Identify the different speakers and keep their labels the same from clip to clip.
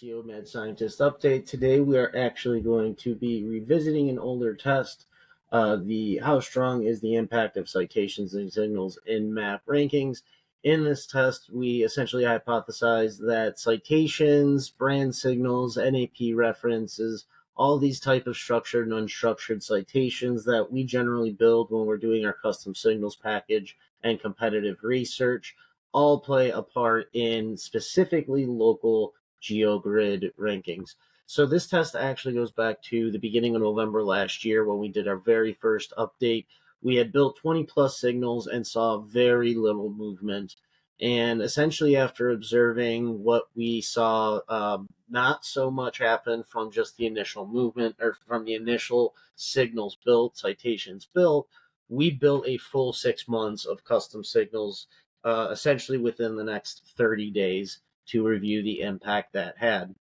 Speaker 1: SEO Mad Scientist update. Today we are actually going to be revisiting an older test. The how strong is the impact of citations and signals in map rankings? In this test, we essentially hypothesized that citations, brand signals, NAP references, all these type of structured and unstructured citations that we generally build when we're doing our custom signals package and competitive research all play a part in specifically local GeoGrid rankings. So this test actually goes back to the beginning of November last year when we did our very first update. We had built 20 plus signals and saw very little movement. And essentially after observing what we saw, not so much happen from just the initial movement or from the initial signals built, citations built, we built a full 6 months of custom signals essentially within the next 30 days to review the impact that had.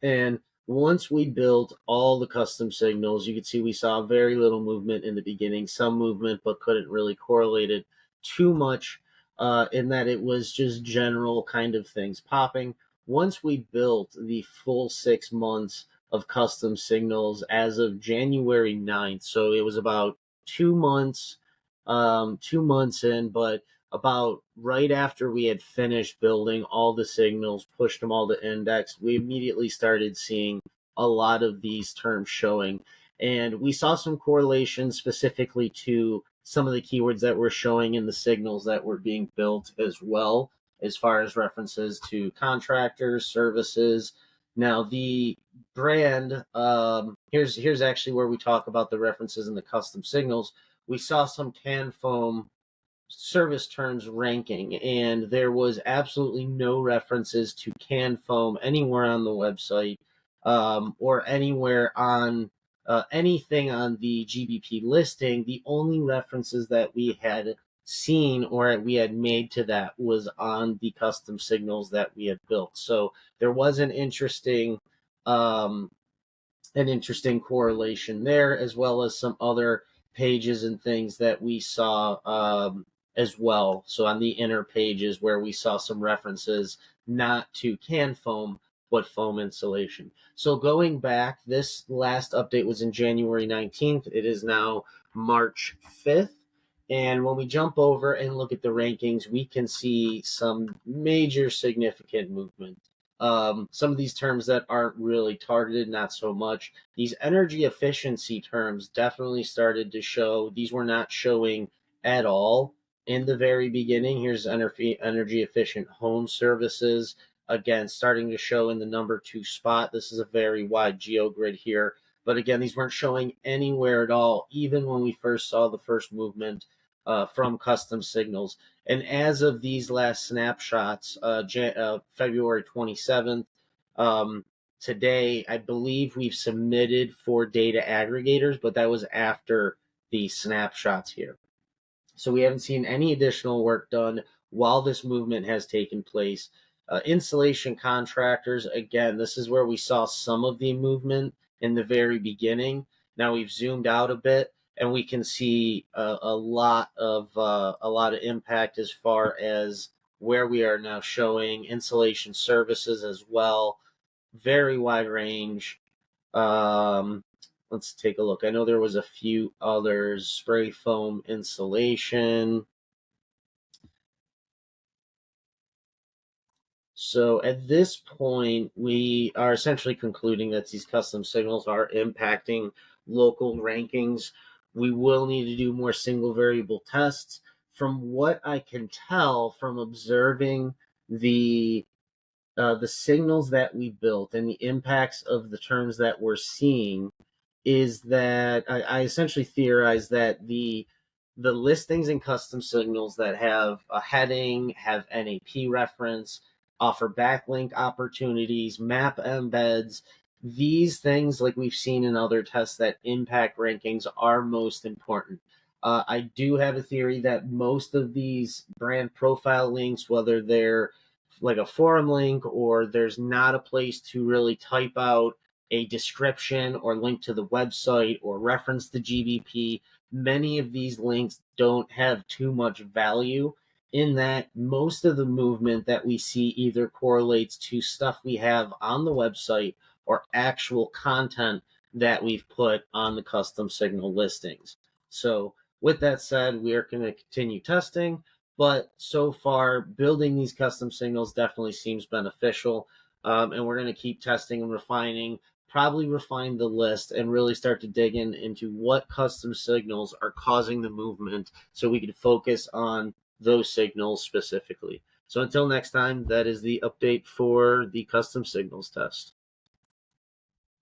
Speaker 1: And once we built all the custom signals, you could see we saw very little movement in the beginning, some movement, but couldn't really correlate it too much in that it was just general kind of things popping. Once we built the full 6 months of custom signals as of January 9th, so it was about 2 months, 2 months in, but about right after we had finished building all the signals, pushed them all to index, we immediately started seeing a lot of these terms showing. And we saw some correlations specifically to some of the keywords that were showing in the signals that were being built as well, as far as references to contractors, services. Now, the brand, here's actually where we talk about the references in the custom signals. We saw some can foam service terms ranking, and there was absolutely no references to can foam anywhere on the website or anywhere on anything on the GBP listing. The only references that we had seen or we had made to that was on the custom signals that we had built. So there was an interesting correlation there, as well as some other pages and things that we saw as well. So on the inner pages where we saw some references not to can foam, but foam insulation. So going back, this last update was in January 19th. It is now March 5th. And when we jump over and look at the rankings, we can see some major significant movement. Some of these terms that aren't really targeted, not so much. These energy efficiency terms definitely started to show. These were not showing at all in the very beginning. Here's energy efficient home services. Again, starting to show in the number 2 spot. This is a very wide GeoGrid here. But again, these weren't showing anywhere at all, even when we first saw the first movement from custom signals. And as of these last snapshots, February 27th, today, I believe we've submitted for data aggregators, but that was after the snapshots here. So we haven't seen any additional work done while this movement has taken place. Installation contractors, again, this is where we saw some of the movement in the very beginning. Now we've zoomed out a bit, and we can see a lot of impact as far as where we are now showing installation services as well. Very wide range. Let's take a look. I know there was a few others. Spray foam insulation. So at this point, we are essentially concluding that these custom signals are impacting local rankings. We will need to do more single variable tests. From what I can tell from observing the signals that we built and the impacts of the terms that we're seeing, is that I essentially theorize that the listings and custom signals that have a heading, have NAP reference, offer backlink opportunities, map embeds, these things, like we've seen in other tests that impact rankings, are most important. I do have a theory that most of these brand profile links, whether they're like a forum link or there's not a place to really type out a description or link to the website or reference the GBP, many of these links don't have too much value in that most of the movement that we see either correlates to stuff we have on the website or actual content that we've put on the custom signal listings. So with that said, we are going to continue testing, but so far building these custom signals definitely seems beneficial. And we're going to keep testing and refining, probably refine the list and really start to dig into what custom signals are causing the movement so we can focus on those signals specifically. So until next time, that is the update for the custom signals test.